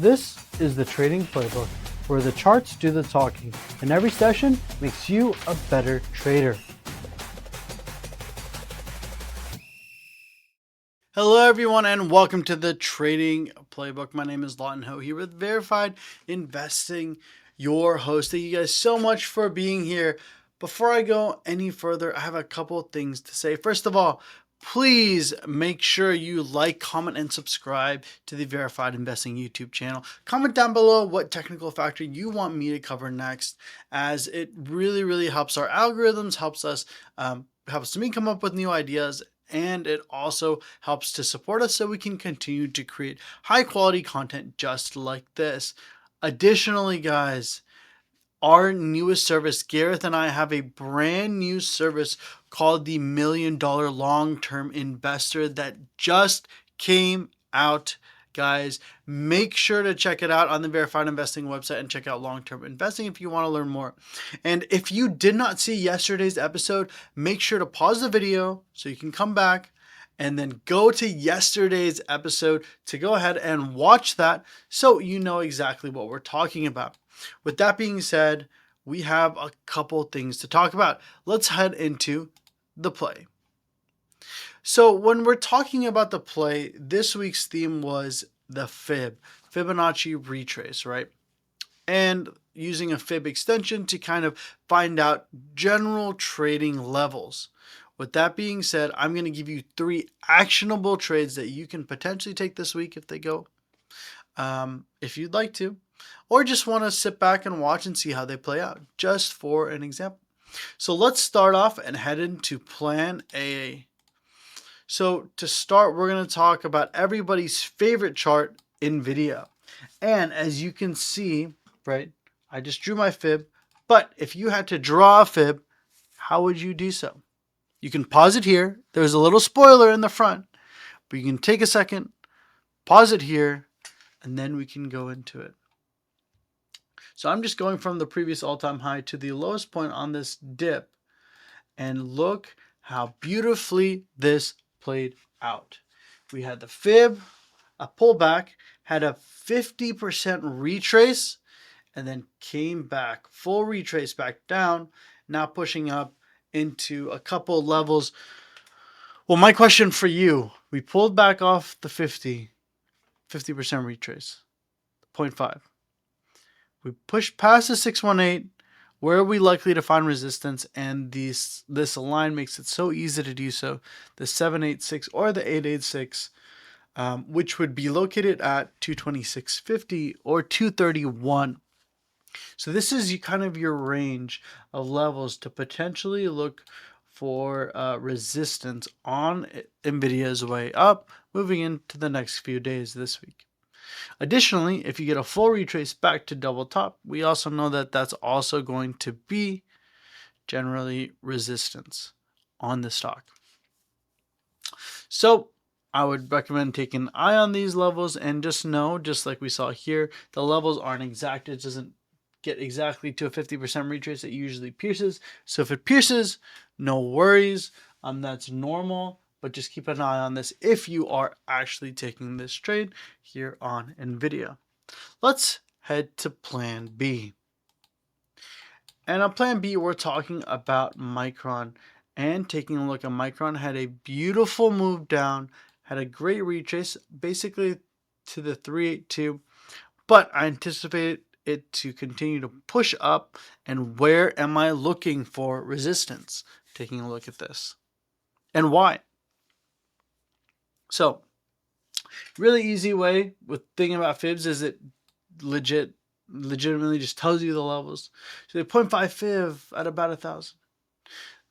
This is the Trading Playbook, where the charts do the talking, and every session makes you a better trader. Hello everyone and welcome to the Trading Playbook. My name is Lawton Ho here with Verified Investing, your host. Thank you guys so much for being here. Before I go any further, I have a couple of things to say. First of all, please make sure you like, comment, and subscribe to the Verified Investing YouTube channel. Comment down below what technical factor you want me to cover next, as it really helps our algorithms, helps me come up with new ideas, and it also helps to support us so we can continue to create high quality content just like this. Additionally, guys, our newest service, Gareth and I have a brand new service called the $1 Million Long-Term Investor that just came out. Guys, make sure to check it out on the Verified Investing website and check out long-term investing if you want to learn more. And if you did not see yesterday's episode, make sure to pause the video so you can come back and then go to yesterday's episode to go ahead and watch that so you know exactly what we're talking about. With that being said, we have a couple things to talk about. Let's head into the play. So when we're talking about the play, this week's theme was the Fibonacci retrace, right? And using a Fib extension to kind of find out general trading levels. With that being said, I'm going to give you 3 actionable trades that you can potentially take this week if they go, if you'd like to, or just want to sit back and watch and see how they play out, just for an example. So let's start off and head into plan A. So to start, we're going to talk about everybody's favorite chart, Nvidia. And as you can see, right, I just drew my fib, but if you had to draw a fib, how would you do so? You can pause it here. There's a little spoiler in the front, but you can take a second, pause it here, and then we can go into it. So I'm just going from the previous all-time high to the lowest point on this dip, and look how beautifully this played out. We had the fib, a pullback, had a 50% retrace, and then came back, full retrace back down, now pushing up into a couple levels. Well, my question for you, we pulled back off the 50% retrace, 0.5. We pushed past the 618. Where are we likely to find resistance? And this line makes it so easy to do so. The 786 or the 886, which would be located at 226.50 or 231. So this is kind of your range of levels to potentially look for resistance on Nvidia's way up, moving into the next few days this week. Additionally, if you get a full retrace back to double top, we also know that that's also going to be generally resistance on the stock. So I would recommend taking an eye on these levels and just know, just like we saw here, the levels aren't exact. It doesn't get exactly to a 50% retrace. It usually pierces. So if it pierces, no worries. That's normal. But just keep an eye on this if you are actually taking this trade here on Nvidia. Let's head to plan B. And on plan B, we're talking about Micron. And taking a look at Micron, had a beautiful move down, had a great retrace, basically to the 382. But I anticipate it to continue to push up. And where am I looking for resistance? Taking a look at this. And why? So, really easy way with thinking about fibs is it legitimately just tells you the levels. So the 0.5 fib at about 1,000.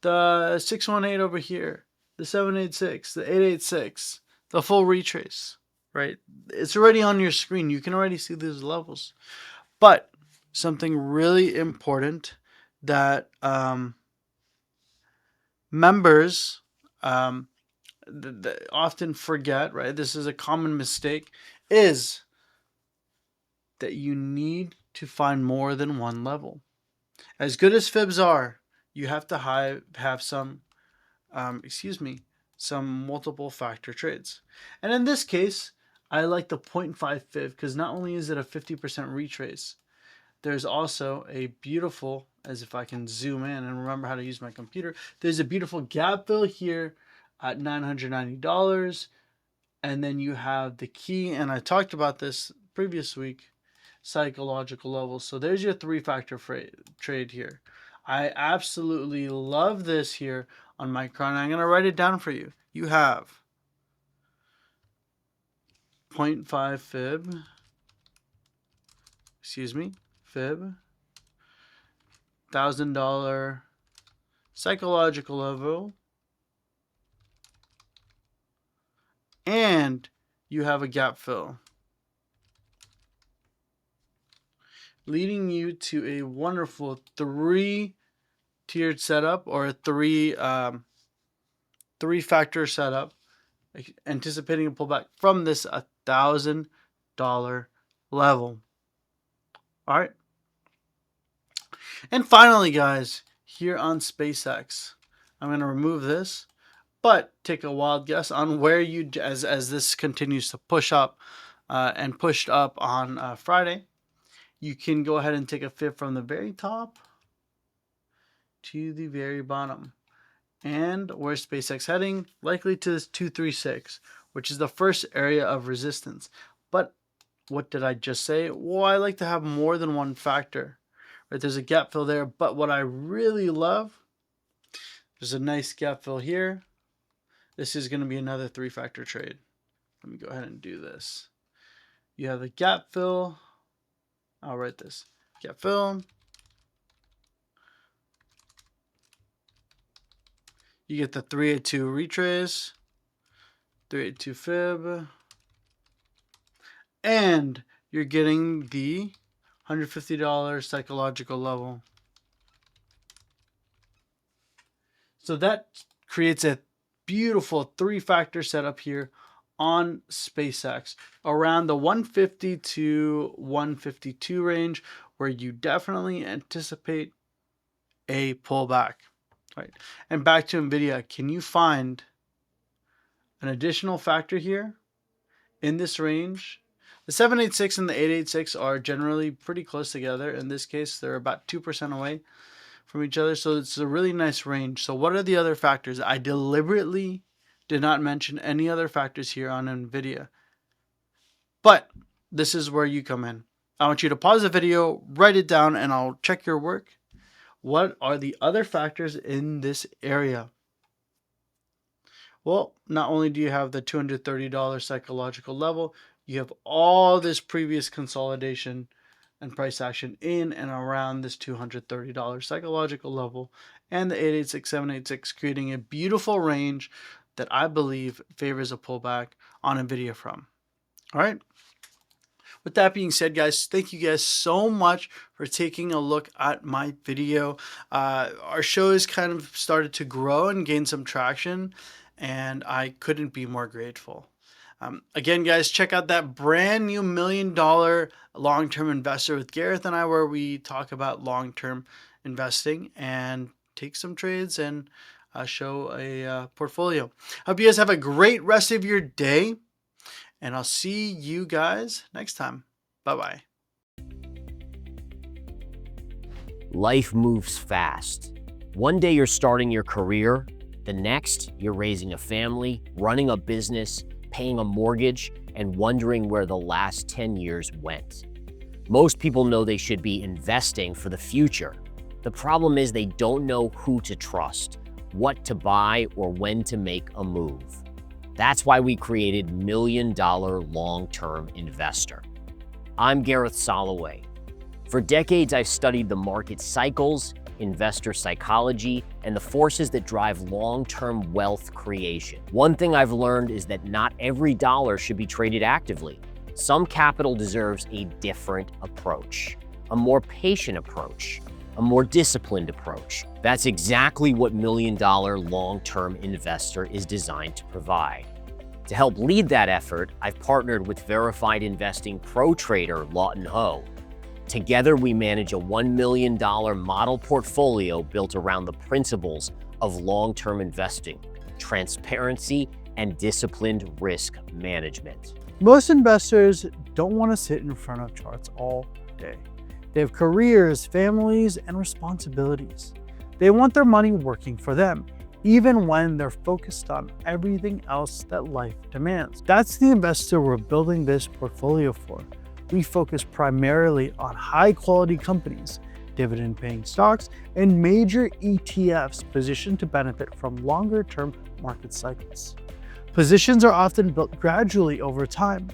The 618 over here, the 786, the 886, the full retrace, right? It's already on your screen. You can already see these levels. But something really important that members often forget, right? This is a common mistake, is that you need to find more than one level. As good as fibs are, you have to have some multiple factor trades. And in this case, I like the 0.5 fib because not only is it a 50% retrace, there's also a beautiful, as if I can zoom in and remember how to use my computer, there's a beautiful gap fill here at $990. And then you have the key, and I talked about this previous week, psychological levels. So there's your 3-factor trade here. I absolutely love this here on Micron. I'm going to write it down for you. You have 0.5 fib, fib, $1,000 psychological level, and you have a gap fill, leading you to a wonderful 3-tiered setup, or a 3-factor setup, anticipating a pullback from this $1,000 level. All right. And finally, guys, here on SpaceX, I'm going to remove this, but take a wild guess on where you, as this continues to push up and pushed up on Friday, you can go ahead and take a fib from the very top to the very bottom. And where's SpaceX heading? Likely to this 236, which is the first area of resistance. But what did I just say? Well, I like to have more than one factor. Right, there's a gap fill there, but what I really love, there's a nice gap fill here. This is going to be another 3-factor trade. Let me go ahead and do this. You have the gap fill. I'll write this. Gap fill. You get the 382 retrace, 382 fib, and you're getting the $150 psychological level. So that creates a beautiful 3-factor setup here on SpaceX around the 150 to 152 range, where you definitely anticipate a pullback. Right. And back to Nvidia, can you find an additional factor here in this range? The 786 and the 886 are generally pretty close together. In this case, they're about 2% away from each other. So it's a really nice range. So what are the other factors? I deliberately did not mention any other factors here on Nvidia. But this is where you come in. I want you to pause the video, write it down, and I'll check your work. What are the other factors in this area? Well, not only do you have the $230 psychological level, you have all this previous consolidation and price action in and around this $230 psychological level, and the 886, 786, creating a beautiful range that I believe favors a pullback on Nvidia from. All right. With that being said, guys, thank you guys so much for taking a look at my video. Our show has kind of started to grow and gain some traction, and I couldn't be more grateful. Again, guys, check out that brand new $1 million long-term investor with Gareth and I, where we talk about long-term investing and take some trades and show a portfolio. Hope you guys have a great rest of your day. And I'll see you guys next time. Bye-bye. Life moves fast. One day you're starting your career, the next you're raising a family, running a business, paying a mortgage, and wondering where the last 10 years went. Most people know they should be investing for the future. The problem is they don't know who to trust, what to buy, or when to make a move. That's why we created $1 Million Long-Term Investor. I'm Gareth Soloway. For decades, I've studied the market cycles, investor psychology, and the forces that drive long-term wealth creation. One thing I've learned is that not every dollar should be traded actively. Some capital deserves a different approach, a more patient approach, a more disciplined approach. That's exactly what $1 Million Long-Term Investor is designed to provide. To help lead that effort, I've partnered with verified investing pro trader Lawton Ho. Together, we manage a $1 million model portfolio built around the principles of long-term investing, transparency, and disciplined risk management. Most investors don't want to sit in front of charts all day. They have careers, families, and responsibilities. They want their money working for them, even when they're focused on everything else that life demands. That's the investor we're building this portfolio for. We focus primarily on high-quality companies, dividend-paying stocks, and major ETFs positioned to benefit from longer-term market cycles. Positions are often built gradually over time.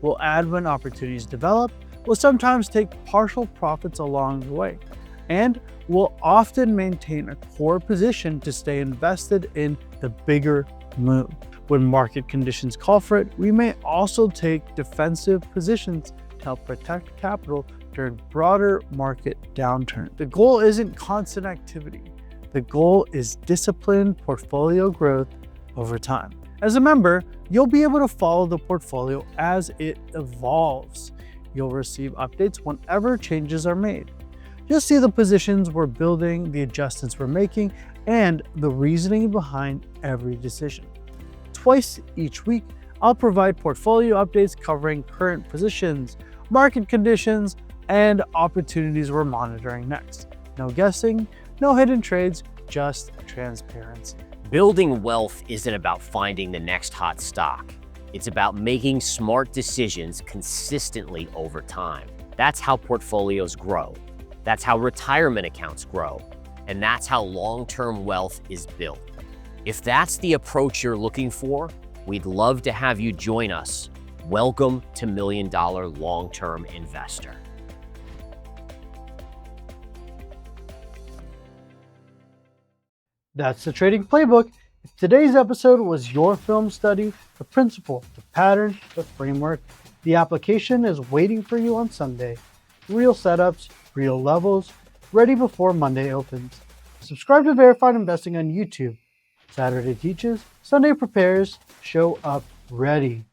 We'll add when opportunities develop, we'll sometimes take partial profits along the way, and we'll often maintain a core position to stay invested in the bigger move. When market conditions call for it, we may also take defensive positions to help protect capital during broader market downturn. The goal isn't constant activity. The goal is disciplined portfolio growth over time. As a member, you'll be able to follow the portfolio as it evolves. You'll receive updates whenever changes are made. You'll see the positions we're building, the adjustments we're making, and the reasoning behind every decision. Twice each week, I'll provide portfolio updates covering current positions, market conditions, and opportunities we're monitoring next. No guessing, no hidden trades, just transparency. Building wealth isn't about finding the next hot stock. It's about making smart decisions consistently over time. That's how portfolios grow. That's how retirement accounts grow. And that's how long-term wealth is built. If that's the approach you're looking for, we'd love to have you join us. Welcome to $1 Million Long-Term Investor. That's the Trading Playbook. If today's episode was your film study, the principle, the pattern, the framework, the application is waiting for you on Sunday. Real setups, real levels, ready before Monday opens. Subscribe to Verified Investing on YouTube. Saturday teaches, Sunday prepares, show up ready.